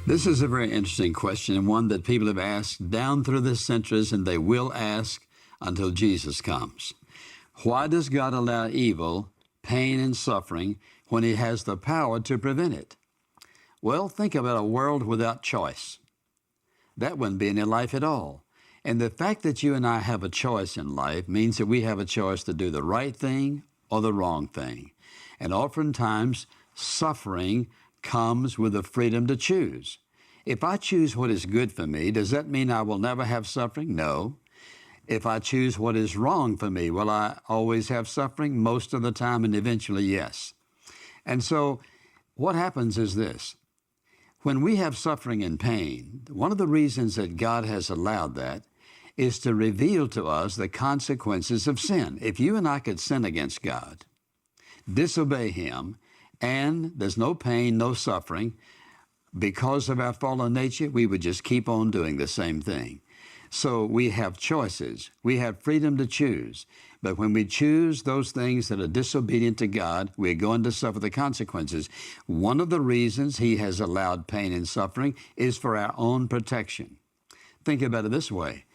This is a very interesting question, and one that people have asked down through the centuries, and they will ask until Jesus comes. Why does God allow evil, pain, and suffering when He has the power to prevent it? Well, think about a world without choice. That wouldn't be any life at all. And the fact that you and I have a choice in life means that we have a choice to do the right thing or the wrong thing. And oftentimes, suffering comes with the freedom to choose. If I choose what is good for me, does that mean I will never have suffering? No. If I choose what is wrong for me, will I always have suffering? Most of the time, and eventually, yes. And so what happens is this. When we have suffering and pain, one of the reasons that God has allowed that is to reveal to us the consequences of sin. If you and I could sin against God, disobey Him, and there's no pain, no suffering, because of our fallen nature, we would just keep on doing the same thing. So we have choices. We have freedom to choose. But when we choose those things that are disobedient to God, we're going to suffer the consequences. One of the reasons He has allowed pain and suffering is for our own protection. Think about it this way.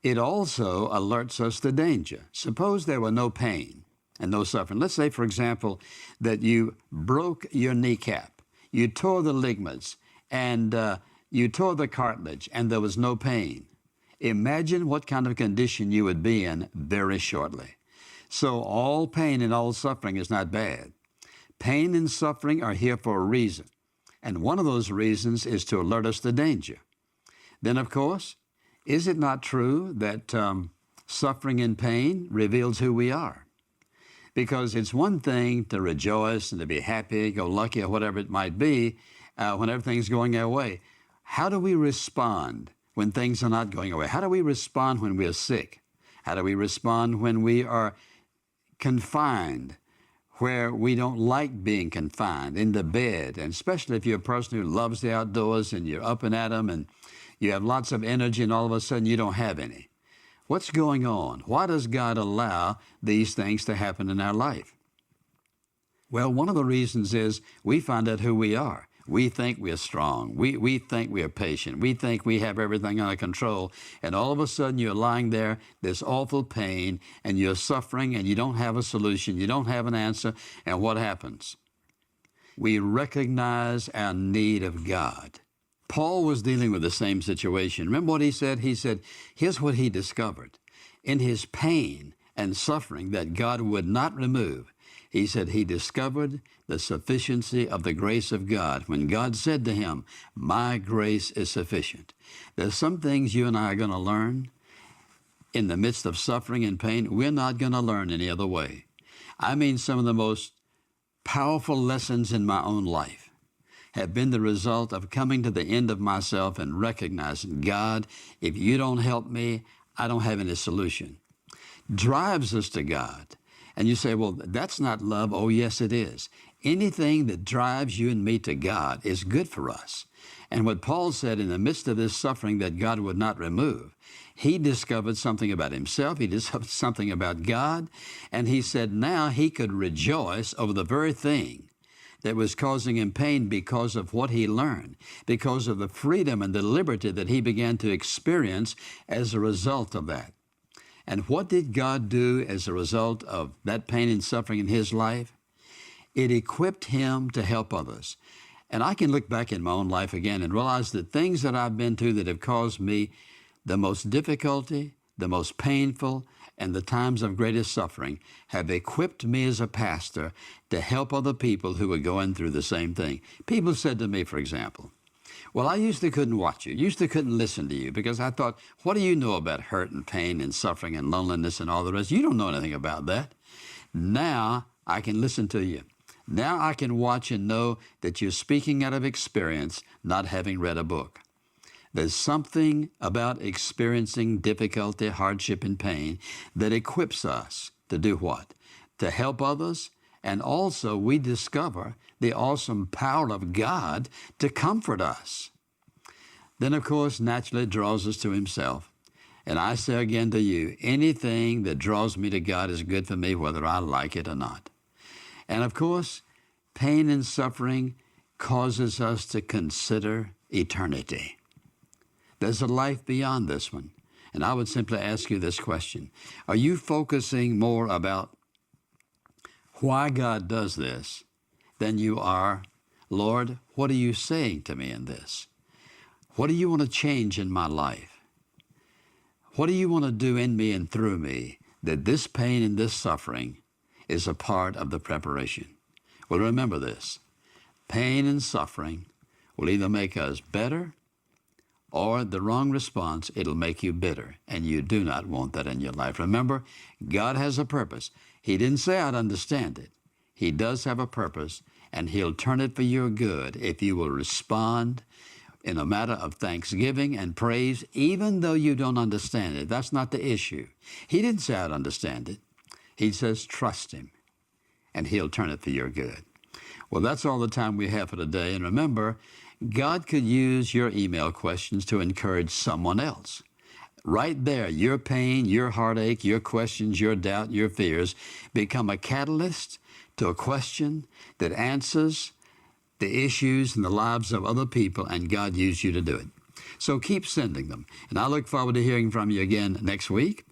It also alerts us to danger. Suppose there were no pain and no suffering. Let's say, for example, that you broke your kneecap, you tore the ligaments, and you tore the cartilage, and there was no pain. Imagine what kind of condition you would be in very shortly. So all pain and all suffering is not bad. Pain and suffering are here for a reason, and one of those reasons is to alert us to danger. Then, of course, is it not true that suffering and pain reveals who we are? Because it's one thing to rejoice and to be happy, go lucky, or whatever it might be, when everything's going our way. How do we respond when things are not going our way? How do we respond when we are sick? How do we respond when we are confined, where we don't like being confined, in the bed? And especially if you're a person who loves the outdoors and you're up and at 'em and you have lots of energy and all of a sudden you don't have any. What's going on? Why does God allow these things to happen in our life? Well, one of the reasons is we find out who we are. We think we're strong. We think we're patient. We think we have everything under control. And all of a sudden you're lying there, there's awful pain, and you're suffering, and you don't have a solution. You don't have an answer. And what happens? We recognize our need of God. Paul was dealing with the same situation. Remember what he said? He said, here's what he discovered. In his pain and suffering that God would not remove, he said he discovered the sufficiency of the grace of God when God said to him, my grace is sufficient. There's some things you and I are going to learn in the midst of suffering and pain. We're not going to learn any other way. I mean, some of the most powerful lessons in my own life have been the result of coming to the end of myself and recognizing, God, if you don't help me, I don't have any solution. Drives us to God. And you say, well, that's not love. Oh, yes, it is. Anything that drives you and me to God is good for us. And what Paul said in the midst of this suffering that God would not remove, he discovered something about himself. He discovered something about God. And he said now he could rejoice over the very thing that was causing him pain because of what he learned, because of the freedom and the liberty that he began to experience as a result of that. And what did God do as a result of that pain and suffering in his life? It equipped him to help others. And I can look back in my own life again and realize that things that I've been through that have caused me the most difficulty, the most painful, and the times of greatest suffering have equipped me as a pastor to help other people who are going through the same thing. People said to me, for example, well, I used to couldn't watch you, used to couldn't listen to you because I thought, what do you know about hurt and pain and suffering and loneliness and all the rest? You don't know anything about that. Now I can listen to you. Now I can watch and know that you're speaking out of experience, not having read a book. There's something about experiencing difficulty, hardship, and pain that equips us to do what? To help others. And also we discover the awesome power of God to comfort us. Then, of course, naturally it draws us to himself. And I say again to you, anything that draws me to God is good for me, whether I like it or not. And of course, pain and suffering causes us to consider eternity. There's a life beyond this one. And I would simply ask you this question. Are you focusing more about why God does this than you are, Lord, what are you saying to me in this? What do you want to change in my life? What do you want to do in me and through me that this pain and this suffering is a part of the preparation? Well, remember this. Pain and suffering will either make us better, or the wrong response, it'll make you bitter, and you do not want that in your life. Remember, God has a purpose. He didn't say I'd understand it. He does have a purpose, and He'll turn it for your good if you will respond in a matter of thanksgiving and praise, even though you don't understand it. That's not the issue. He didn't say I'd understand it. He says trust Him, and He'll turn it for your good. Well, that's all the time we have for today. And remember, God could use your email questions to encourage someone else. Right there, your pain, your heartache, your questions, your doubt, your fears become a catalyst to a question that answers the issues in the lives of other people, and God used you to do it. So keep sending them. And I look forward to hearing from you again next week.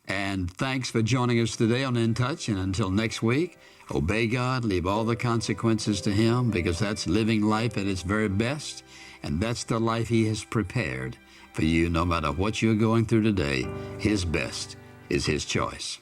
And thanks for joining us today on In Touch. And until next week, obey God, leave all the consequences to Him, because that's living life at its very best. And that's the life He has prepared for you. No matter what you're going through today, His best is His choice.